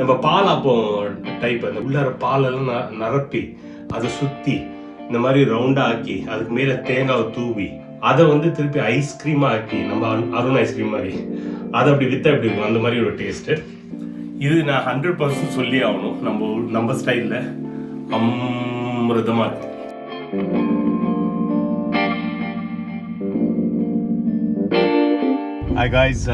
நம்ம பால் ஆப்பம் டைப் அந்த உள்ளார பாலெல்லாம் நிரப்பி அதை சுற்றி இந்த மாதிரி ரவுண்டாக ஆக்கி அதுக்கு மேலே தேங்காவை தூவி அதை வந்து திருப்பி ஐஸ்கிரீமாக ஆக்கி நம்ம அருண் ஐஸ்கிரீம் மாதிரி அதை அப்படி விற்றா எப்படி இருக்கும் அந்த மாதிரி ஒரு டேஸ்ட்டு. இது நான் 100% சொல்லி ஆகணும். நம்ம ஸ்டைலில் அமிர்தமாக இருக்கு. ஹாய் காய்ஸ்,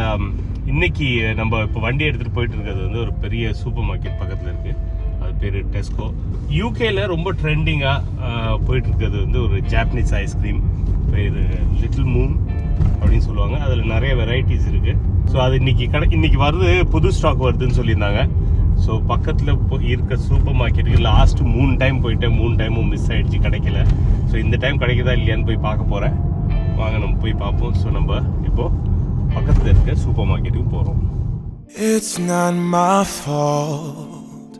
இன்னைக்கு நம்ம இப்போ வண்டி எடுத்துகிட்டு போயிட்டு இருக்கிறது வந்து ஒரு பெரிய சூப்பர் மார்க்கெட் பக்கத்தில் இருக்குது. அது பேர் டெஸ்கோ. யூகேல ரொம்ப ட்ரெண்டிங்காக போயிட்டு இருக்கிறது வந்து ஒரு ஜாப்பனீஸ் ஐஸ்கிரீம் பேர் லிட்டில் மூன் அப்படின்னு சொல்லுவாங்க. அதில் நிறைய வெரைட்டிஸ் இருக்குது. ஸோ அது இன்னைக்கு வருது, புது ஸ்டாக் வருதுன்னு சொல்லியிருந்தாங்க. ஸோ பக்கத்தில் இருக்க சூப்பர் மார்க்கெட்டுக்கு லாஸ்ட் 3 டைம் போயிட்டேன். 3 டைமும் மிஸ் ஆகிடுச்சு, கிடைக்கல. ஸோ இந்த டைம் கிடைக்குதா இல்லையான்னு போய் பார்க்க போகிறேன். வாங்க நம்ம போய் பார்ப்போம். ஸோ நம்ம இப்போது பக்கத்தில் இருக்க சூப்பர் மார்க்கெட்டுக்கு போகிறோம். It's not my fault.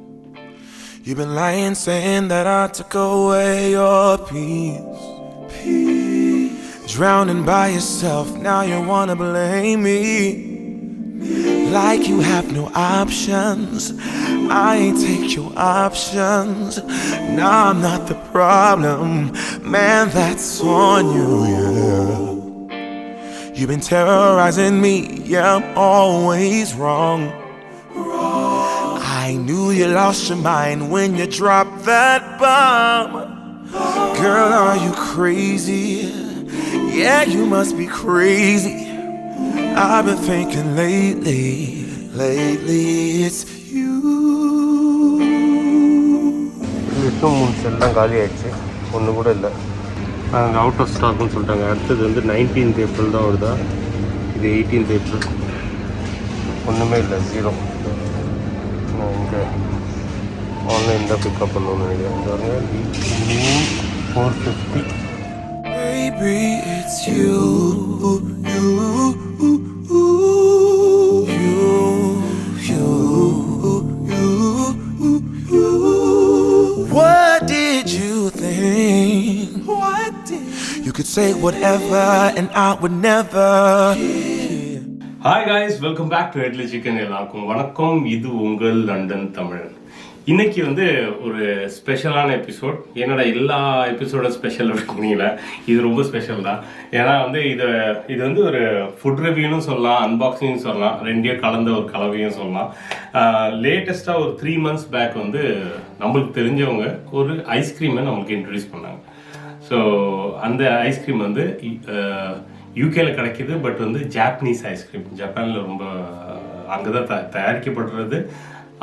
You've been lying saying that I took away your peace. Drowning by yourself, now you wanna blame me. Like you have no options. I ain't take your options. Now I'm not the problem. Man, that's on you, yeah. You've been terrorizing me, yeah, I'm always wrong. I knew you lost your mind when you dropped that bomb. Girl, are you crazy? Yeah, you must be crazy. I've been thinking lately it's you. MOONS எல்லாம் காலி ஆயிடுச்சு, ஒன்று கூட இல்லை. நாங்கள் out of ஸ்டாக்னு சொல்லிட்டாங்க. அடுத்தது வந்து 19th April தான் வருதா, இது 18th April. ஒன்றுமே இல்லை, 0. நான் இங்கே ஆன்லைன் தான் பிக்கப் பண்ணணும்னு நினைக்கிறேன். 450. Baby, it's you. What did you think? You could say whatever and I would never. Hi guys, welcome back to Headless Chicken. எல்லாருக்கும் வணக்கம். இது உங்கள் லண்டன் தமிழன். இன்னைக்கு வந்து ஒரு ஸ்பெஷலான எபிசோட். என்னோட எல்லா எபிசோட ஸ்பெஷல் அப்படிங்களா, இது ரொம்ப ஸ்பெஷல் தான். ஏன்னா வந்து இது வந்து ஒரு ஃபுட் ரிவ்யூன்னு சொல்லலாம், அன்பாக்சிங்னு சொல்லலாம், ரெண்டையும் கலந்த ஒரு கலவையும் சொல்லலாம். லேட்டஸ்ட்டாக ஒரு 3 months பேக் வந்து நம்மளுக்கு தெரிஞ்சவங்க ஒரு ஐஸ்கிரீமை நம்மளுக்கு இன்ட்ரடியூஸ் பண்ணாங்க. ஸோ அந்த ஐஸ்கிரீம் வந்து யூகேல கிடைக்கிது. பட் வந்து ஜாப்பனீஸ் ஐஸ்கிரீம், ஜப்பானில் ரொம்ப அங்கே தான் தயாரிக்கப்படுறது.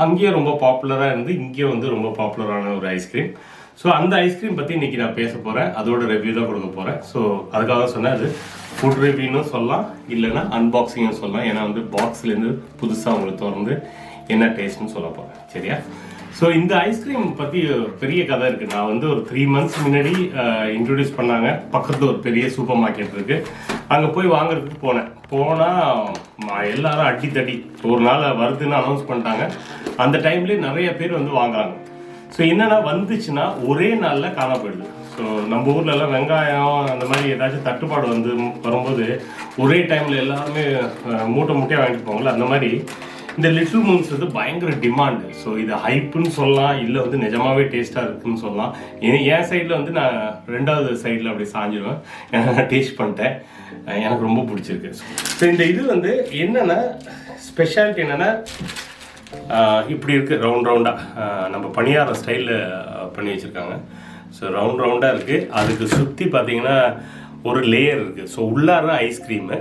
அங்கேயும் ரொம்ப பாப்புலராக இருந்து இங்கேயும் வந்து ரொம்ப பாப்புலரான ஒரு ஐஸ்கிரீம். ஸோ அந்த ஐஸ்கிரீம் பற்றி இன்றைக்கி நான் பேச போகிறேன், அதோட ரிவ்யூ தான் கொடுக்க போகிறேன். ஸோ அதுக்காக சொன்னேன், அது ஃபுட் ரிவ்யூன்னு சொல்லலாம், இல்லைன்னா அன்பாக்சிங்னு சொல்லலாம். ஏன்னா வந்து பாக்ஸ்லேருந்து புதுசாக உங்களுக்கு திறந்து என்ன டேஸ்ட்னு சொல்ல போகிறேன், சரியா? ஸோ இந்த ஐஸ்கிரீம் பற்றி பெரிய கதை இருக்குது. நான் வந்து ஒரு 3 months முன்னாடி இன்ட்ரடியூஸ் பண்ணாங்க. பக்கத்தில் ஒரு பெரிய சூப்பர் மார்க்கெட் இருக்குது, அங்கே போய் வாங்குறதுக்கு போனால் எல்லாரும் அடி தடி ஒரு நாள் வருதுன்னு அனௌன்ஸ் பண்ணிட்டாங்க. அந்த டைம்லேயே நிறைய பேர் வந்து வாங்குறாங்க. ஸோ என்னென்னா வந்துச்சுன்னா ஒரே நாளில் காண போயிடுது. ஸோ நம்ம ஊர்லலாம் வெங்காயம் அந்த மாதிரி ஏதாச்சும் தட்டுப்பாடு வரும்போது ஒரே டைமில் எல்லாருமே மூட்டை மூட்டையாக வாங்கிட்டு போவாங்களே, அந்த மாதிரி இந்த லிட்டில் மூன்ஸ் வந்து பயங்கர டிமாண்டு. ஸோ இது ஹைப்புன்னு சொல்லலாம், இல்லை வந்து நிஜமாவே டேஸ்ட்டாக இருக்குன்னு சொல்லலாம். என் சைடில் வந்து நான் 2வது சைடில் அப்படி சாஞ்சிடுவேன். நான் டேஸ்ட் பண்ணிட்டேன், எனக்கு ரொம்ப பிடிச்சிருக்கு. ஸோ இந்த இது வந்து என்னென்னா ஸ்பெஷாலிட்டி என்னென்னா, இப்படி இருக்குது ரவுண்டாக நம்ம பணியார ஸ்டைலில் பண்ணி வச்சுருக்காங்க. ஸோ ரவுண்டாக இருக்குது. அதுக்கு சுற்றி பார்த்தீங்கன்னா ஒரு லேயர் இருக்குது. ஸோ உள்ளார ஐஸ்கிரீமு,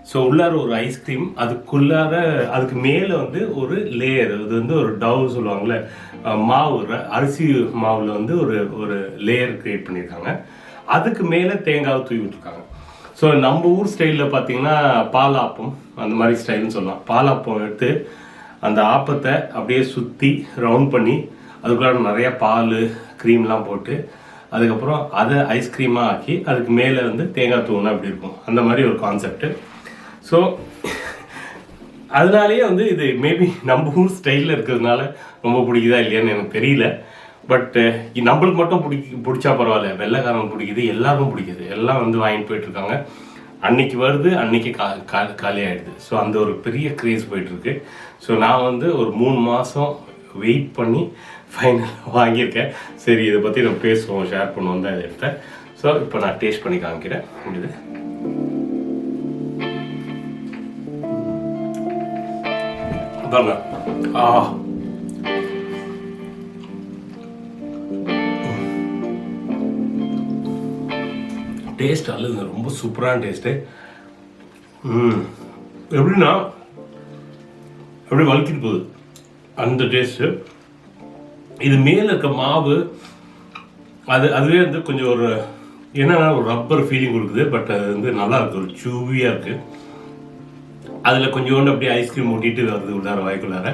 ஸோ உள்ளார ஒரு ஐஸ்கிரீம், அதுக்கு மேலே வந்து ஒரு லேயர், அது வந்து ஒரு டவ் சொல்லுவாங்கள்ல, மாவு, அரிசி மாவில் வந்து ஒரு லேயர் க்ரியேட் பண்ணியிருக்காங்க. அதுக்கு மேலே தேங்காவை தூவி விட்டுருக்காங்க. ஸோ நம்ம ஊர் ஸ்டைலில் பார்த்தீங்கன்னா பாலாப்பம் அந்த மாதிரி ஸ்டைல்னு சொல்லலாம். பாலாப்பம் எடுத்து அந்த ஆப்பத்தை அப்படியே சுற்றி ரவுண்ட் பண்ணி அதுக்குள்ளார நிறையா பால் க்ரீம்லாம் போட்டு அதுக்கப்புறம் அதை ஐஸ்கிரீமாக ஆக்கி அதுக்கு மேலே வந்து தேங்காய் தூவினா அப்படி இருக்கும். அந்த மாதிரி ஒரு கான்செப்ட்டு. ஸோ அதனாலேயே வந்து இது மேபி நம்ம ஊர் ஸ்டைலில் இருக்கிறதுனால ரொம்ப பிடிக்குதா இல்லையான்னு எனக்கு தெரியல. பட் நம்மளுக்கு மட்டும் பிடிச்சா பரவாயில்ல, வெள்ளைக்காரங்க பிடிக்குது, எல்லாருக்கும் பிடிக்குது, எல்லாம் வந்து வாங்கிட்டு போயிட்டுருக்காங்க. அன்னைக்கு வருது, அன்னைக்கு காலி ஆகிடுது. ஸோ அந்த ஒரு பெரிய க்ரேஸ் போயிட்டுருக்கு. ஸோ நான் வந்து ஒரு 3 மாதம் வெயிட் பண்ணி ஃபைனல் வாங்கியிருக்கேன். சரி இதை பற்றி நம்ம பேசுவோம், ஷேர் பண்ணுவோம் தான் இதை எடுத்தேன். ஸோ இப்போ நான் டேஸ்ட் பண்ணி காமிக்கிறேன். இது பாருங்க. டேஸ்ட் அல்லது ரொம்ப சூப்பரான டேஸ்ட்டு. எப்படின்னா அப்படியே வலிக்கிட்டு போகுது அந்த டேஸ்ட்டு. இது மேலே இருக்க மாவு அதுவே வந்து கொஞ்சம் ஒரு என்னன்னா ஒரு ரப்பர் ஃபீலிங் கொடுக்குது. பட் அது வந்து நல்லா இருக்குது, ஒரு சூவியாக இருக்குது. அதில் கொஞ்சோண்டு அப்படியே ஐஸ்கிரீம் ஊட்டிட்டு வருது உள்ளார வாய்க்குள்ளார.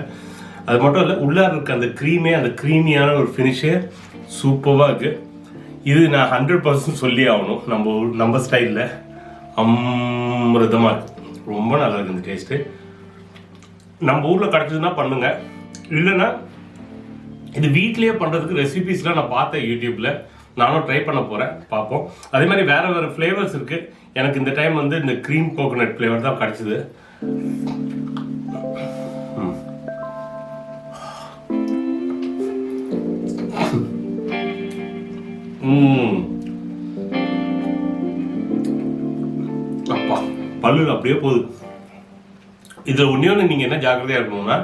அது மட்டும் இல்லை, உள்ளார இருக்க அந்த க்ரீமே, அந்த க்ரீமியான ஒரு ஃபினிஷே சூப்பராக இருக்குது. இது நான் 100% சொல்லி ஆகணும். நம்ம ஸ்டைலில் அமிர்தமாக இருக்குது. ரொம்ப நல்லா இருக்குது இந்த டேஸ்ட்டு. நம்ம ஊரில் கிடச்சதுன்னா பண்ணுங்கள், இல்லைன்னா இது வீட்லேயே பண்ணுறதுக்கு ரெசிபீஸ்லாம் நான் பார்த்தேன் யூடியூப்பில். நானும் ட்ரை பண்ண போகிறேன், பார்ப்போம். அதே மாதிரி வேறு வேறு ஃப்ளேவர்ஸ் இருக்குது. எனக்கு இந்த டைம் வந்து இந்த க்ரீம் கோகோனட் ஃப்ளேவர் தான் கிடச்சிது. அப்பா பல்லு அப்படியே போகுது. இதில் ஒன்று நீங்கள் என்ன ஜாக்கிரதையாக இருக்கணும்னா,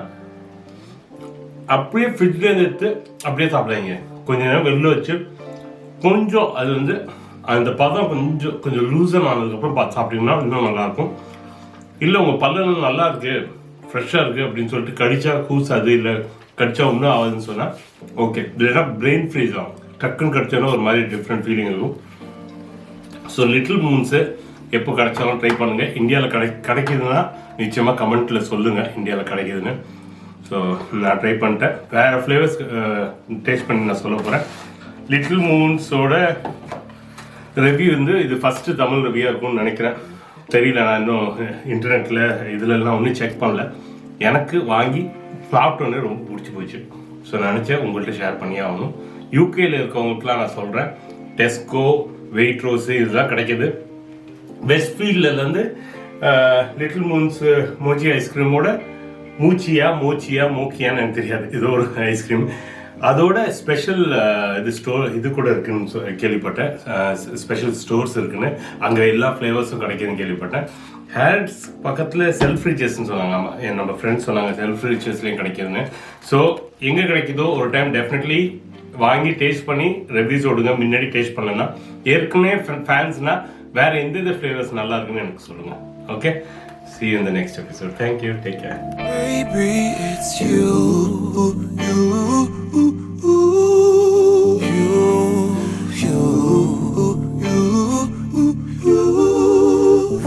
அப்படியே ஃப்ரிட்ஜில் எடுத்து அப்படியே சாப்பிடாதீங்க. கொஞ்ச நேரம் வெளில வச்சு கொஞ்சம் அது வந்து அந்த பதம் கொஞ்சம் லூசன் ஆனதுக்கப்புறம் பார்த்து சாப்பிட்டீங்கன்னா இன்னும் நல்லாயிருக்கும். இல்லை உங்கள் பல்லு நல்லா இருக்குது, ஃப்ரெஷ்ஷாக இருக்குது அப்படின்னு சொல்லிட்டு கடிச்சா கூசாது, இல்லை கடிச்சா ஒன்றும் ஆகுதுன்னு சொன்னால் ஓகே. இல்லைன்னா பிரெயின் ஃப்ரீஸ் ஆகும். டக்குன்னு கடிச்சோன்னா ஒரு மாதிரி டிஃப்ரெண்ட் ஃபீலிங் இருக்கும். ஸோ லிட்டில் மூன்ஸு எப்போ கிடைச்சாலும் ட்ரை பண்ணுங்கள். இந்தியாவில் கிடைக்குதுன்னா நிச்சயமாக கமெண்ட்டில் சொல்லுங்கள் இந்தியாவில் கிடைக்குதுன்னு. ஸோ நான் ட்ரை பண்ணிட்டேன். வேறு ஃப்ளேவர்ஸ் டேஸ்ட் பண்ணி நான் சொல்ல போகிறேன். லிட்டில் மூன்ஸோட ரிவ்யூ வந்து இது ஃபஸ்ட்டு தமிழ் ரிவ்யூவாக இருக்கும்னு நினைக்கிறேன். தெரியல, நான் இன்னும் இன்டர்நெட்டில் இதுலலாம் ஒன்றும் செக் பண்ணல. எனக்கு வாங்கி சாப்பிட்டோன்னே ரொம்ப பிடிச்சி போச்சு. ஸோ நினச்சேன் உங்கள்கிட்ட ஷேர் பண்ணியே ஆகணும். யூகேயில் இருக்கவங்களுக்குலாம் நான் சொல்கிறேன், டெஸ்கோ, வெயிட்ரோஸு இதெல்லாம் கிடைக்கிது. வெஸ்ட்ஃபீல்ட்லேருந்து லிட்டில் மூன்ஸ் மோச்சி ஐஸ்கிரீமோட மோக்கியான்னு எனக்கு தெரியாது, இது ஒரு ஐஸ்கிரீம். அதோட ஸ்பெஷல் இது கூட இருக்குன்னு கேள்விப்பட்டேன். ஸ்பெஷல் ஸ்டோர்ஸ் இருக்குன்னு, அங்கே எல்லா ஃப்ளேவர்ஸும் கிடைக்குதுன்னு கேள்விப்பட்டேன். ஹேட்ஸ் பக்கத்தில் செல்ஃப் ரிச்சஸ்ன்னு சொன்னாங்க. ஆமாம், நம்ம ஃப்ரெண்ட்ஸ் சொன்னாங்க செல்ஃப் ரிச்சஸ்லேயும் கிடைக்குதுன்னு. ஸோ எங்கே கிடைக்குதோ ஒரு டைம் டெஃபினெட்லி வாங்கி டேஸ்ட் பண்ணி ரிவ்யூஸ் ஓடுங்க. முன்னாடி டேஸ்ட் பண்ணலன்னா, ஏற்கனவே ஃபேன்ஸ்னால் வேறு எந்த ஃப்ளேவர்ஸ் நல்லா இருக்குன்னு எனக்கு சொல்லுங்கள். Okay, see you in the next episode. Thank you, take care. Baby, it's you.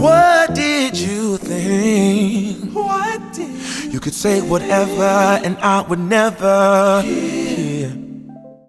What did you think? You could say whatever and I would never.